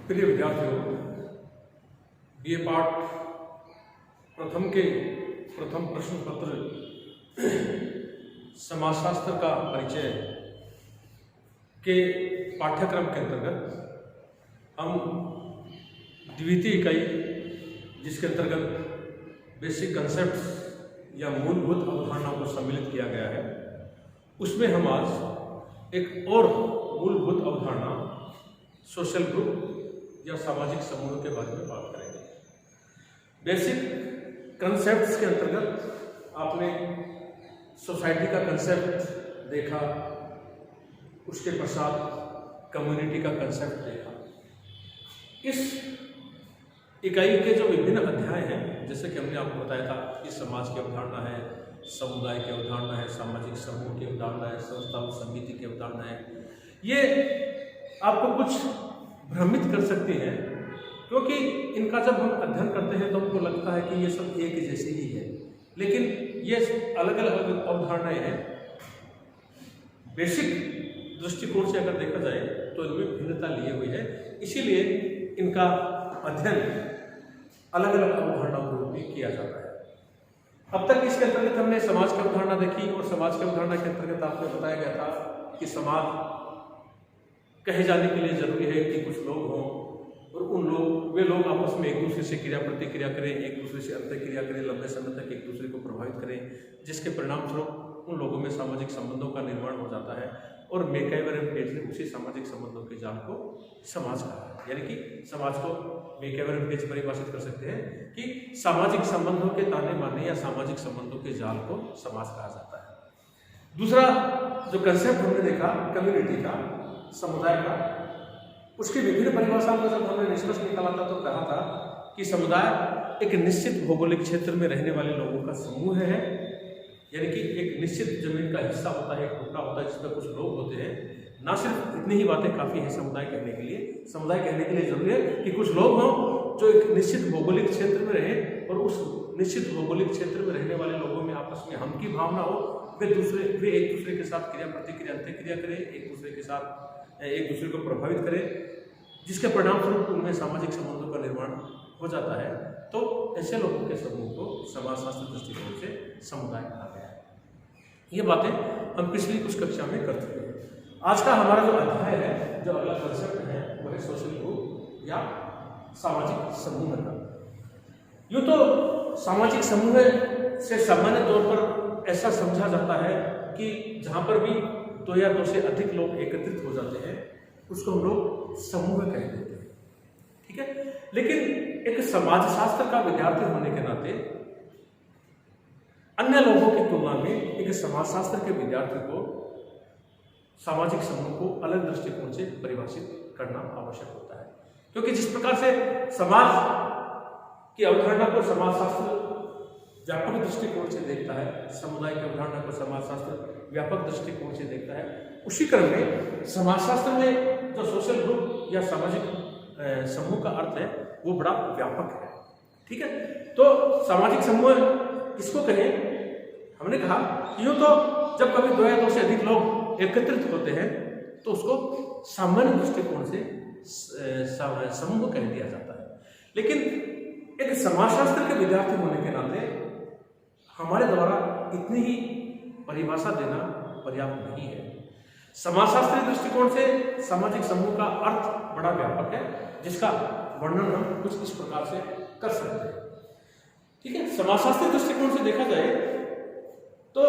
प्रिय विद्यार्थियों, बीए पाठ प्रथम के प्रथम प्रश्न पत्र समाजशास्त्र का परिचय के पाठ्यक्रम के अंतर्गत हम द्वितीय इकाई, जिसके अंतर्गत बेसिक कंसेप्ट्स या मूलभूत अवधारणाओं को सम्मिलित किया गया है, उसमें हम आज एक और मूलभूत अवधारणा सोशल ग्रुप या सामाजिक समूह के बारे में बात करेंगे। बेसिक कंसेप्ट्स के अंतर्गत आपने सोसाइटी का कंसेप्ट देखा, उसके पश्चात कम्युनिटी का कंसेप्ट देखा। इस इकाई के जो विभिन्न अध्याय हैं, जैसे कि हमने आपको बताया था कि समाज की अवधारणा है, समुदाय की अवधारणा है, सामाजिक समूह की अवधारणा है, संस्था और समिति की अवधारणा है, ये आपको कुछ भ्रमित कर सकती हैं, क्योंकि इनका जब हम अध्ययन करते हैं तो हमको लगता है कि ये सब एक जैसे ही है, लेकिन ये अलग अलग अवधारणाएं हैं। बेसिक दृष्टिकोण से अगर देखा जाए तो इनमें भिन्नता लिए हुई है, इसीलिए इनका अध्ययन अलग अलग अवधारणाओं के रूप में किया जाता है। अब तक इसके अंतर्गत हमने समाज की अवधारणा देखी, और समाज की अवधारणा के अंतर्गत आपको बताया गया था कि समाज कहे जाने के लिए जरूरी है कि कुछ लोग हों, और वे लोग आपस में एक दूसरे से क्रिया प्रतिक्रिया करें, एक दूसरे से अंतःक्रिया करें, लंबे समय तक एक दूसरे को प्रभावित करें, जिसके परिणाम स्वरूप उन लोगों में सामाजिक संबंधों का निर्माण हो जाता है। और मैकइवर एंड पेज ने उसी सामाजिक संबंधों के जाल को समाज कहा है, यानी कि समाज को मैकइवर एंड पेज परिभाषित कर सकते हैं कि सामाजिक संबंधों के ताने माने या सामाजिक संबंधों के जाल को समाज कहा जाता है। दूसरा जो कंसेप्ट हमने देखा कम्युनिटी का, समुदाय का, उसकी विभिन्न परिभाषाओं का जब हमने निष्कर्ष निकाला था तो कहा था कि समुदाय एक निश्चित भौगोलिक क्षेत्र में रहने वाले लोगों का समूह है, यानी कि एक निश्चित जमीन का हिस्सा होता है, एक टुकड़ा होता है जिसमें कुछ लोग होते हैं। ना सिर्फ इतनी ही बातें काफ़ी हैं समुदाय कहने के लिए, समुदाय कहने के लिए जरूरी है कि कुछ लोग हों जो एक निश्चित भौगोलिक क्षेत्र में रहें, और उस निश्चित भौगोलिक क्षेत्र में रहने वाले लोगों में आपस में हम की भावना हो, वे एक दूसरे के साथ क्रिया प्रतिक्रिया अंतःक्रिया करें, एक दूसरे के साथ एक दूसरे को प्रभावित करें, जिसके परिणाम स्वरूप उनमें सामाजिक संबंधों का निर्माण हो जाता है। तो ऐसे लोगों के समूह को समाजशास्त्र दृष्टिकोण से समुदाय कहा गया है। ये बातें हम पिछली कुछ कक्षा में कर चुके हैं। आज का हमारा जो अध्याय है, जो अगला कंसेप्ट है, वो है सोशल ग्रुप या सामाजिक समूह का। यूँ तो सामाजिक समूह से सामान्य तौर पर ऐसा समझा जाता है कि जहाँ पर भी दो या दो से अधिक लोग एकत्रित हो जाते हैं, उसको हम लोग समूह कह देते हैं, ठीक है। लेकिन एक समाजशास्त्र का विद्यार्थी होने के नाते अन्य लोगों की तुलना में एक समाजशास्त्र के विद्यार्थी को सामाजिक समूह को अलग दृष्टिकोण से परिभाषित करना आवश्यक होता है, क्योंकि जिस प्रकार से समाज की अवधारणा को समाजशास्त्र व्यापक दृष्टिकोण से देखता है, समुदाय की अवधारणा को समाजशास्त्र व्यापक दृष्टिकोण से देखता है, उसी क्रम में समाजशास्त्र में जो सोशल ग्रुप या सामाजिक समूह का अर्थ है वो बड़ा व्यापक है, ठीक है। तो सामाजिक समूह किसको कहें? हमने कहा यूँ तो जब कभी दो या दो से अधिक लोग एकत्रित होते हैं तो उसको सामान्य दृष्टिकोण से समूह कह दिया जाता है, लेकिन एक समाजशास्त्र के विद्यार्थी होने के नाते हमारे द्वारा इतनी ही परिभाषा देना पर्याप्त नहीं है। समाजशास्त्रीय दृष्टिकोण से सामाजिक समूह का अर्थ बड़ा व्यापक है, जिसका वर्णन हम कुछ इस प्रकार से कर सकते हैं, ठीक है। समाजशास्त्रीय दृष्टिकोण से देखा जाए तो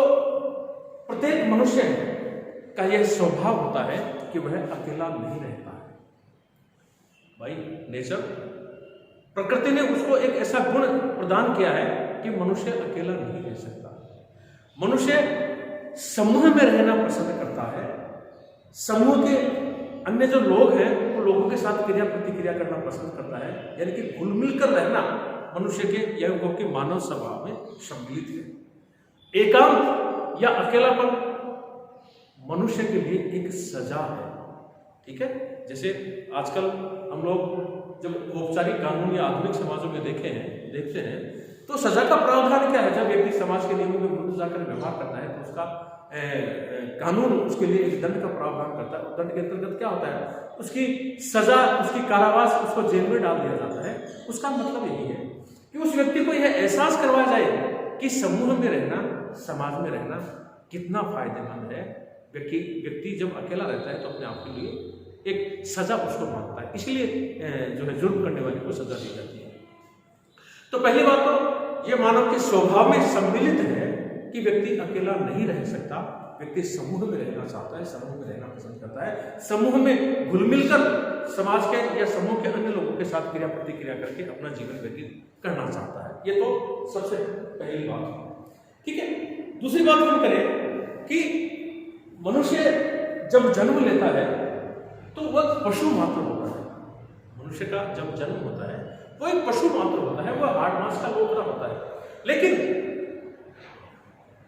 प्रत्येक मनुष्य का यह स्वभाव होता है कि वह अकेला नहीं रहता है। भाई नेचर, प्रकृति ने उसको एक ऐसा गुण प्रदान किया है कि मनुष्य अकेला नहीं रह सकता। मनुष्य समूह में रहना पसंद करता है। समूह के अन्य जो लोग हैं वो लोगों के साथ क्रिया प्रतिक्रिया करना पसंद करता है, यानी कि घुल मिलकर रहना मनुष्य के या कि मानव स्वभाव में सम्मिलित है। एकांत या अकेलापन मनुष्य के लिए एक सजा है, ठीक है। जैसे आजकल हम लोग जब औपचारिक कानून या आधुनिक समाजों में देखते हैं तो सजा का प्रावधान क्या है? जब व्यक्ति समाज के नियमों के विरुद्ध जाकर व्यवहार करता है तो उसका कानून उसके लिए एक दंड का प्रावधान करता है। दंड के अंतर्गत क्या होता है, उसकी सजा, उसकी कारावास, उसको जेल में डाल दिया जाता है। उसका मतलब यही है कि उस व्यक्ति को यह एहसास करवाया जाए कि समूह में रहना, समाज में रहना कितना फायदेमंद है। व्यक्ति जब अकेला रहता है तो अपने आप के लिए एक सजा उसको मांगता है, इसलिए जो है जुर्म करने वाले को सजा दी जाती है। तो पहली बात तो ये मानव के स्वभाव में सम्मिलित है कि व्यक्ति अकेला नहीं रह सकता, व्यक्ति समूह में रहना चाहता है, समूह में रहना पसंद करता है, समूह में घुल मिलकर समाज के या समूह के अन्य लोगों के साथ क्रिया प्रतिक्रिया करके अपना जीवन व्यतीत करना चाहता है। ये तो सबसे पहली बात है, ठीक है। दूसरी बात हम करें कि मनुष्य जब जन्म लेता है तो वह पशु मात्र होता है। मनुष्य का जब जन्म होता है वो एक पशु मात्र होता है, वह हाड़ मांस का लोकड़ा होता है। लेकिन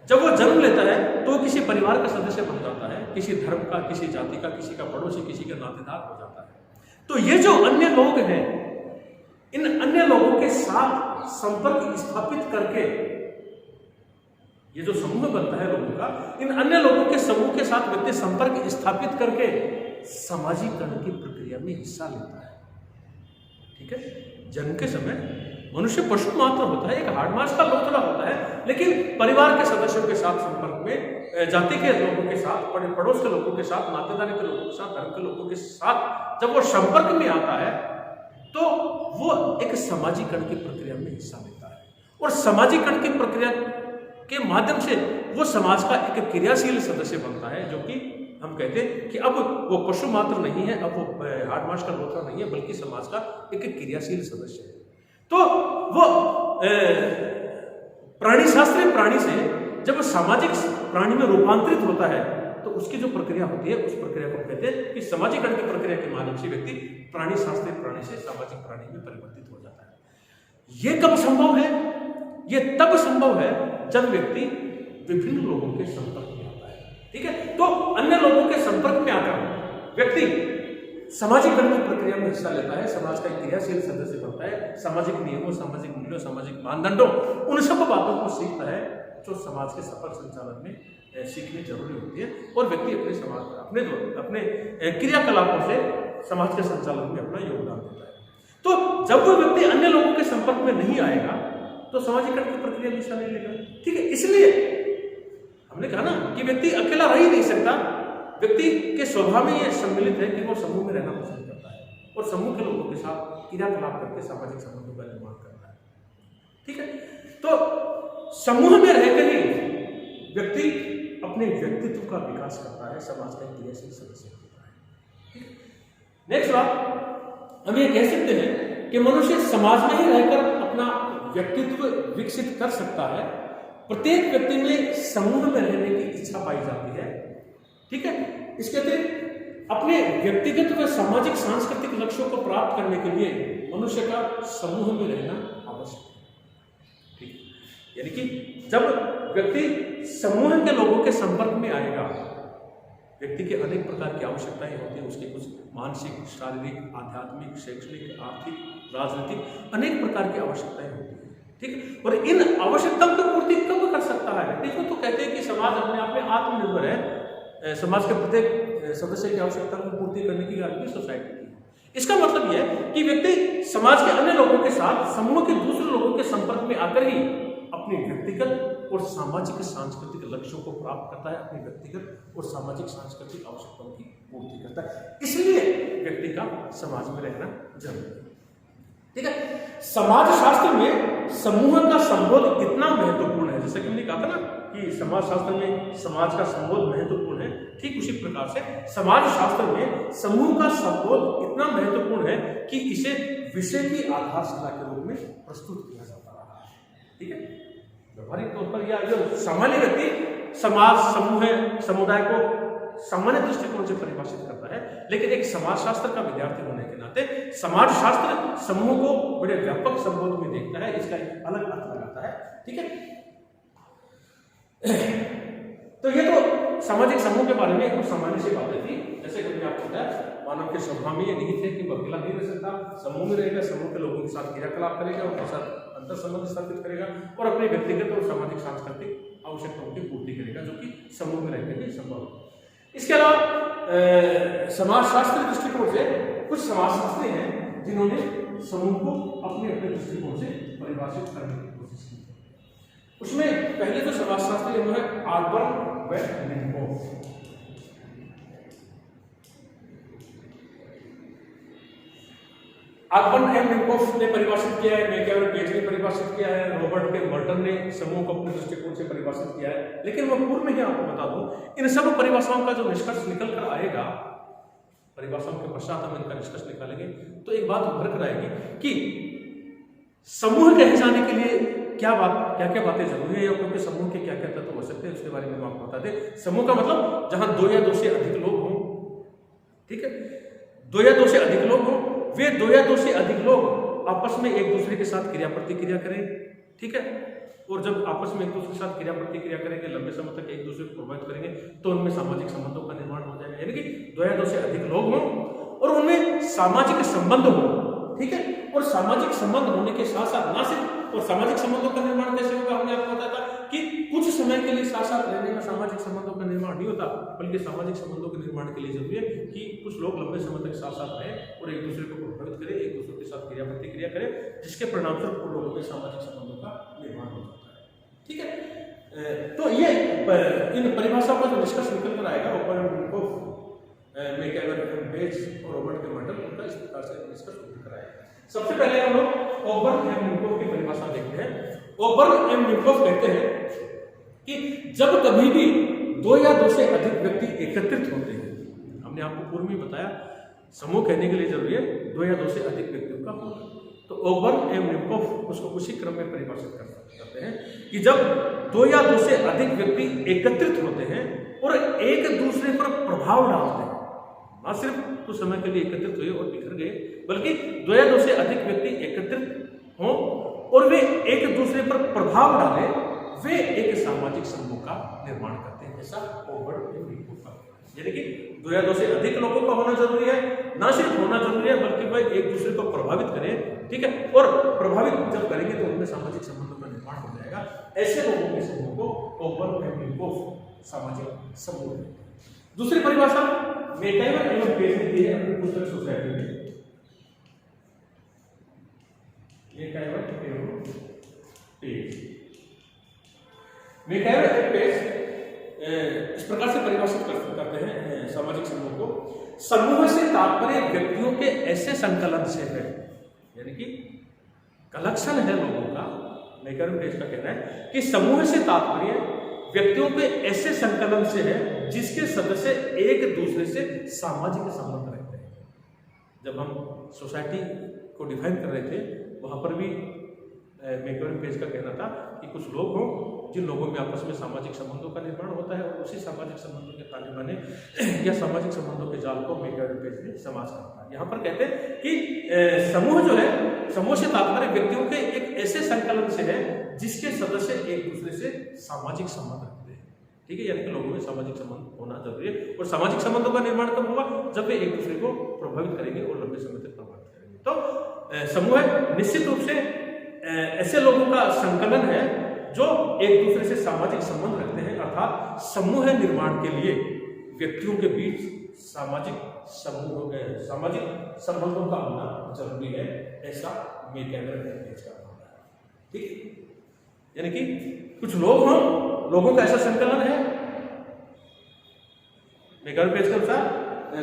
जब वो जन्म लेता है तो किसी परिवार का सदस्य बन जाता है, किसी धर्म का, किसी जाति का, किसी का पड़ोसी, किसी का नातेदार हो जाता है। तो ये जो अन्य लोग हैं, इन अन्य लोगों के साथ संपर्क स्थापित करके ये जो समूह बनता है लोगों का, इन अन्य लोगों के समूह के साथ व्यक्ति संपर्क स्थापित करके सामाजिकरण की प्रक्रिया में हिस्सा लेता है, ठीक है। जन्म के समय मनुष्य पशु मात्र होता है, एक हाड़ मांस का लोथड़ा होता है, लेकिन परिवार के सदस्यों के साथ संपर्क में, जाति के लोगों के साथ, पड़ोस के लोगों के साथ, नातेदारी के लोगों के साथ, धर्म के लोगों के साथ जब वो संपर्क में आता है तो वो एक सामाजिकरण की प्रक्रिया में हिस्सा लेता है। और सामाजिकरण की प्रक्रिया के माध्यम से वो समाज का एक क्रियाशील सदस्य बनता है, जो कि हम कहते हैं कि अब वो पशु मात्र नहीं है, अब वो हाड़ मांस का लोथड़ा नहीं है, बल्कि समाज का एक क्रियाशील सदस्य है। तो वो प्राणीशास्त्रीय प्राणी से जब सामाजिक प्राणी में रूपांतरित होता है तो उसकी जो प्रक्रिया होती है उस प्रक्रिया को कहते हैं कि सामाजिकरण की प्रक्रिया के माध्यम से व्यक्ति प्राणीशास्त्रीय प्राणी से सामाजिक प्राणी में परिवर्तित हो जाता है। ये कब संभव है? ये तब संभव है जब व्यक्ति विभिन्न लोगों के संपर्क में आता है, ठीक है। तो अन्य लोगों के संपर्क में आकर व्यक्ति सामाजिकरण की प्रक्रिया में हिस्सा लेता है, समाज का एक क्रियाशील सदस्य बनता है, सामाजिक नियमों, सामाजिक मूल्यों, सामाजिक मानदंडों, उन सब बातों को सीखता है जो समाज के सफल संचालन में सीखनी जरूरी होती है। और व्यक्ति अपने समाज, अपने क्रियाकलापों से समाज के संचालन में अपना योगदान देता है। तो जब वो व्यक्ति अन्य लोगों के संपर्क में नहीं आएगा तो सामाजिकरण की प्रक्रिया में हिस्सा नहीं लेगा, ठीक है। इसलिए हमने कहा ना कि व्यक्ति अकेला रह ही नहीं सकता। व्यक्ति के स्वभाव में यह सम्मिलित है कि वो समूह में रहना पसंद करता है और समूह के लोगों के साथ क्रियाकलाप करके सामाजिक संबंधों का निर्माण करता है, ठीक है। तो समूह में रहकर ही व्यक्ति अपने व्यक्तित्व का विकास करता है, समाज का क्रियाशील सदस्य होता है, ठीक है। नेक्स्ट बात, हम ये कह सकते हैं कि मनुष्य समाज में ही रहकर अपना व्यक्तित्व विकसित कर सकता है। प्रत्येक व्यक्ति में समूह में रहने की इच्छा पाई जाती है, ठीक है। इसके अतिरिक्त अपने व्यक्तिगत व सामाजिक सांस्कृतिक लक्ष्यों को प्राप्त करने के लिए मनुष्य का समूह में रहना आवश्यक है, ठीक है। यानी कि जब व्यक्ति समूह के लोगों के संपर्क में आएगा, व्यक्ति के अनेक प्रकार की आवश्यकताएं होती हैं, उसकी कुछ मानसिक, शारीरिक, आध्यात्मिक, शैक्षणिक, आर्थिक, राजनीतिक अनेक प्रकार की आवश्यकताएं होती हैं, ठीक है। और इन आवश्यकताओं की पूर्ति कब कर सकता है? देखो, तो कहते हैं कि समाज अपने आप में आत्मनिर्भर है, समाज के प्रत्येक सदस्य की आवश्यकताओं की पूर्ति करने की गारंटी सोसाइटी की है। इसका मतलब यह है कि व्यक्ति समाज के अन्य लोगों के साथ समूह के दूसरे लोगों के संपर्क में आकर ही अपने व्यक्तिगत और सामाजिक सांस्कृतिक लक्ष्यों को प्राप्त करता है, अपनी व्यक्तिगत और सामाजिक सांस्कृतिक आवश्यकताओं की पूर्ति करता है। इसलिए व्यक्ति का समाज में रहना जरूरी है, ठीक है। समाजशास्त्र में समूह का संबोध इतना महत्वपूर्ण है, जैसे कि हमने कहा था ना कि समाजशास्त्र में समाज का संबोध महत्वपूर्ण है, ठीक उसी प्रकार से समाजशास्त्र में समूह का संबोध इतना महत्वपूर्ण है कि इसे विषय की आधारशिला के रूप में प्रस्तुत किया जाता रहा है, ठीक है। व्यवहारिक तौर पर यह जो सामान्य व्यक्ति समाज, समूह, समुदाय को सामान्य दृष्टिकोण से परिभाषित करता है, लेकिन एक समाजशास्त्र का विद्यार्थी होने के नाते समाजशास्त्र समूह को बड़े व्यापक संबोध में देखता है, इसका एक अलग अर्थ लगाता है, ठीक है। तो ये तो सामाजिक समूह के बारे में कुछ सामान्य सी बातें थी। जैसे कि आपको बताया, मानव के स्वभाव में ये नहीं थे कि वो अकेला नहीं रह सकता, समूह में रहेगा, समूह के लोगों के साथ क्रियाकलाप करेगा, उनके साथ अंतर संबंध स्थापित करेगा और अपने व्यक्तिगत और सामाजिक सांस्कृतिक आवश्यकताओं की पूर्ति करेगा, जो कि समूह में रहने के संभव है। इसके अलावा समाजशास्त्री दृष्टिकोण से कुछ समाजशास्त्री हैं जिन्होंने समूह को अपने अपने दृष्टिकोण से परिभाषित करने की कोशिश की। उसमें पहले जो समाजशास्त्री है आर्बर्न व लिंकोफ। आर्बर्न एम लिंकोफ ने परिभाषित किया है, मैकइवर पेज ने परिभाषित किया है, रॉबर्ट के मर्टन ने समूह को अपने दृष्टिकोण से परिभाषित किया है। लेकिन मैं पूर्व में ही आपको बता दूं, इन सब परिभाषाओं का जो निष्कर्ष निकल कर आएगा, परिभाषाओं के पश्चात हम इनका निष्कर्ष निकालेंगे, तो एक बात उभर कर आएगी कि समूह कहे जाने के लिए क्या क्या बातें जरूरी है, या क्योंकि समूह के क्या क्या तत्व हो सकते हैं, उसके बारे में हम आपको बता दें। समूह का मतलब जहां 2 या 2 से अधिक लोग हों, ठीक है, 2 या 2 से अधिक लोग हों, वे 2 या 2 से अधिक लोग आपस में एक दूसरे के साथ क्रिया प्रतिक्रिया करें, ठीक है, और जब आपस में एक दूसरे के साथ क्रिया प्रतिक्रिया करेंगे, लंबे समय तक एक दूसरे को प्रभावित करेंगे, तो उनमें सामाजिक संबंधों का निर्माण हो जाएगा। यानी कि 2 या 2 से अधिक लोग हों और उनमें सामाजिक संबंध हो, ठीक है, और सामाजिक संबंध होने के साथ साथ ना सिर्फ, और सामाजिक संबंधों का निर्माण कैसे होगा, हमने आपको बताया था कि कुछ समय के लिए साथ साथ रहने में सामाजिक संबंधों का निर्माण नहीं होता, बल्कि सामाजिक संबंधों के निर्माण के लिए जरूरी है कि कुछ लोग लंबे समय तक साथ साथ रहें और एक दूसरे को प्रभावित करें, एक दूसरे के साथ क्रिया प्रतिक्रिया करें, जिसके परिणामस्वरूप उन लोगों में सामाजिक संबंधों का निर्माण हो जाता है। ठीक है, तो ये इन परिभाषाओं का जो निष्कर्ष निकल कर आएगा, मैकइवर पेज और रॉबर्ट के मर्टन, उनका इस प्रकार से निष्कर्ष निकल कर आएगा। सबसे पहले हम लोग ऑबर्न एम लिंकोफ की परिभाषा देखते हैं। ऑबर्न एम लिंकोफ कहते हैं कि जब कभी भी 2 या 2 से अधिक व्यक्ति एकत्रित होते हैं, हमने आपको पूर्व में बताया समूह कहने के लिए जरूरी है 2 या 2 से अधिक व्यक्तियों का होना, तो ऑबर्न एम लिंकोफ उसको उसी क्रम में परिभाषित करते हैं कि जब 2 या 2 से अधिक व्यक्ति एकत्रित होते हैं और एक दूसरे पर प्रभाव डालते हैं, ना सिर्फ कुछ समय के लिए एकत्रित हुए और बिखर गए, बल्कि 2 या 2 से अधिक व्यक्ति एकत्रित हों और वे एक दूसरे पर प्रभाव डालें, वे एक सामाजिक समूह का निर्माण करते हैं, ऐसा ऑबर्न एम लिंकोफ का। यानी कि 2 या 2 से अधिक लोगों का होना जरूरी है, ना सिर्फ होना जरूरी है बल्कि वे एक दूसरे को प्रभावित करें, ठीक है, और प्रभावित जब करेंगे तो उनमें सामाजिक संबंधों का निर्माण हो जाएगा। ऐसे लोगों के समूह को ऑबर्न एम लिंकोफ सामाजिक समूह है। दूसरी परिभाषा मैकइवर एवं पेज ने दी है अपनी पुस्तक सोसाइटी में। मैकइवर एवं पेज, मैकइवर एवं पेज इस प्रकार से परिभाषित करते हैं सामाजिक समूह को। समूह से तात्पर्य व्यक्तियों के ऐसे संकलन से है, यानी कि कलेक्शन है लोगों का। मैकइवर पेज का कहना है कि समूह से तात्पर्य व्यक्तियों के ऐसे संकलन से है जिसके सदस्य एक दूसरे से सामाजिक संबंध रखते हैं। जब हम सोसाइटी को डिफाइन कर रहे थे, वहां पर भी मैकइवर पेज का कहना था कि कुछ लोग हों जिन लोगों में आपस में सामाजिक संबंधों का निर्माण होता है, और उसी सामाजिक संबंधों के ताने बाने या सामाजिक संबंधों के जाल को मैकइवर पेज ने समाज करता है। यहाँ पर कहते हैं कि समूह जो है, समूह से तात्पर्य व्यक्तियों के एक ऐसे संकलन से है जिसके सदस्य एक दूसरे से सामाजिक संबंध रखते हैं, ठीक है, यानी कि लोगों में सामाजिक संबंध होना जरूरी है। और सामाजिक संबंधों का निर्माण कब होगा, जब वे एक दूसरे को प्रभावित करेंगे और लंबे समय तक प्रभावित करेंगे। तो समूह निश्चित रूप से ऐसे लोगों का संकलन है जो एक दूसरे से सामाजिक संबंध रखते हैं, अर्थात समूह निर्माण के लिए व्यक्तियों के बीच सामाजिक संबंधों का होना जरूरी है, ऐसा मैकइवर पेज का मानना है। ठीक है, यानी कि कुछ लोग हों, लोगों का ऐसा संकलन है। मैकइवर पेज के अनुसार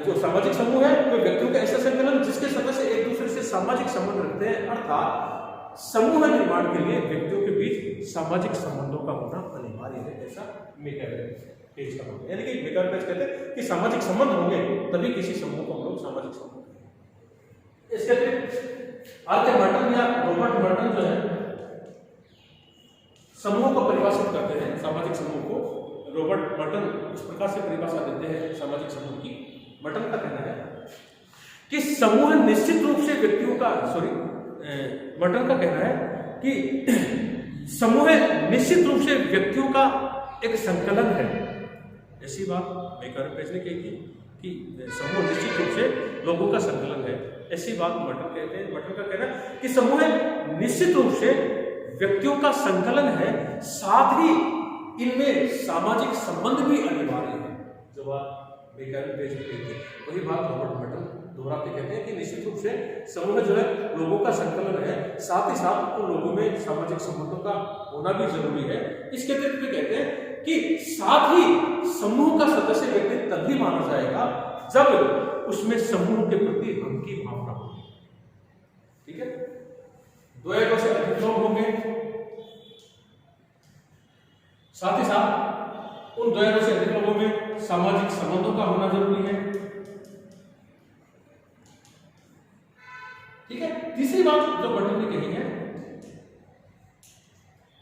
जो सामाजिक समूह है वो व्यक्तियों का ऐसा संकलन जिसके सदस्य एक दूसरे से सामाजिक संबंध रखते हैं, अर्थात समूह निर्माण के लिए व्यक्तियों के बीच सामाजिक संबंधों का होना अनिवार्य है, ऐसा मैकइवर पेज का मानना है। यानी कि मैकइवर पेज कहते हैं कि सामाजिक संबंध होंगे तभी किसी समूह को हम लोग सामाजिक समूह कहेंगे। इसके अतिरिक्त आर्थे मर्टन या रॉबर्ट मर्टन जो है समूह को परिभाषित करते हैं, सामाजिक समूह को। रॉबर्ट मर्टन इस प्रकार से परिभाषा देते हैं सामाजिक समूह की। मर्टन का कहना है कि समूह निश्चित रूप से व्यक्तियों का मर्टन का कहना है कि समूह निश्चित रूप से व्यक्तियों का एक संकलन है। ऐसी बात मैकइवर पेज ने कही थी कि समूह निश्चित रूप से लोगों का संकलन है, ऐसी बात मर्टन कहते हैं। मर्टन का कहना है कि समूह निश्चित रूप से व्यक्तियों का संकलन है, साथ ही इनमें सामाजिक संबंध भी अनिवार्य है। जब आप वही बात रॉबर्ट बर्टन दोहराते कहते हैं कि निश्चित रूप से समूह जो है लोगों का संकलन है, साथ ही साथ उन लोगों में सामाजिक संबंधों का होना भी जरूरी है। इसके अतिरिक्त भी कहते हैं कि साथ ही समूह का सदस्य व्यक्ति तभी माना जाएगा जब उसमें समूह के प्रति हम की भावना होगी। ठीक है, 2 या 2 से अधिक लोग होंगे, साथ ही साथ उन 2 या 2 से अधिक लोगों में सामाजिक संबंधों का होना जरूरी है। ठीक है, तीसरी बात जो बर्टन ने कही है,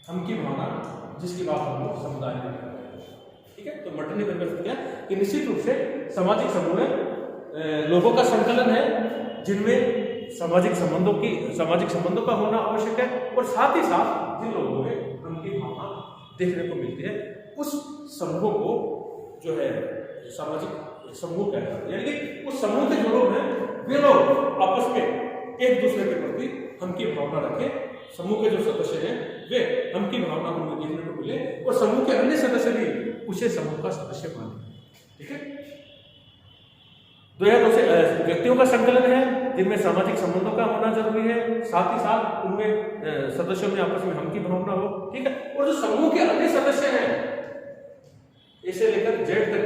हम की भावना, जिसकी बात हम लोग समुदाय में कर रहे हैं। ठीक है, तो बर्टन ने परिभाषित किया कि निश्चित रूप से सामाजिक समूह लोगों का संकलन है जिनमें सामाजिक संबंधों का होना आवश्यक है, और साथ ही साथ जिन लोगों में हम की भावना देखने को मिलती है उस समूह को जो है सामाजिक समूह कहते हैं। यानी कि उस समूह के जो लोग हैं वे लोग आपस में एक दूसरे के प्रति हम की भावना रखें, समूह के जो सदस्य हैं वे हम की भावना उनमें देखने को मिले, और समूह के अन्य सदस्य भी उसे समूह का सदस्य माने। ठीक है, 2 या 2 से व्यक्तियों का संकलन है जिनमें सामाजिक संबंधों का होना जरूरी है, साथ ही साथ उनमें सदस्यों में आपस में हम की भावना हो। ठीक है, और जो समूह के अन्य सदस्य हैं इसे लेकर जेड तक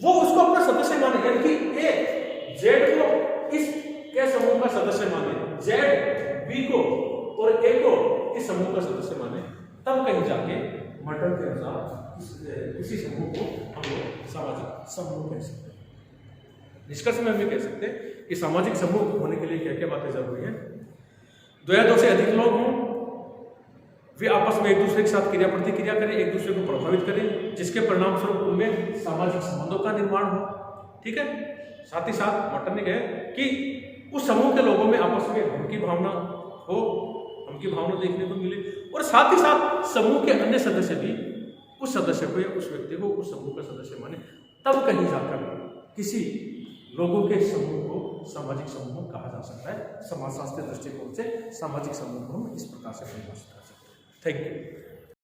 वो उसको अपना सदस्य माने, यानी कि ए जेड को इस के समूह का सदस्य माने, जेड बी को और ए को इस समूह का सदस्य माने, तब कहीं जाके मर्टन के अनुसार किसी समूह को हम लोग सामाजिक समूह कह सकते हैं। निष्कर्ष में हम ये कह सकते हैं कि सामाजिक समूह होने के लिए क्या क्या बातें जरूरी है। 2 या 2 से अधिक लोग हों, वे आपस में एक दूसरे के साथ क्रिया प्रतिक्रिया करें, एक दूसरे को प्रभावित करें, जिसके परिणाम स्वरूप उनमें सामाजिक संबंधों का निर्माण हो। ठीक है, साथ ही साथ मर्टन ने कहा कि उस समूह के लोगों में आपस में हम की भावना हो, हम की भावना देखने को मिले, और साथ ही साथ समूह के अन्य सदस्य भी उस सदस्य को या उस व्यक्ति को उस समूह का सदस्य माने, तब कहीं जाकर किसी लोगों के समूह को सामाजिक समूह कहा जा सकता है। समाजशास्त्रीय दृष्टिकोण से सामाजिक समूह को हम इस प्रकार से परिभाषित कर सकते हैं। Thank you.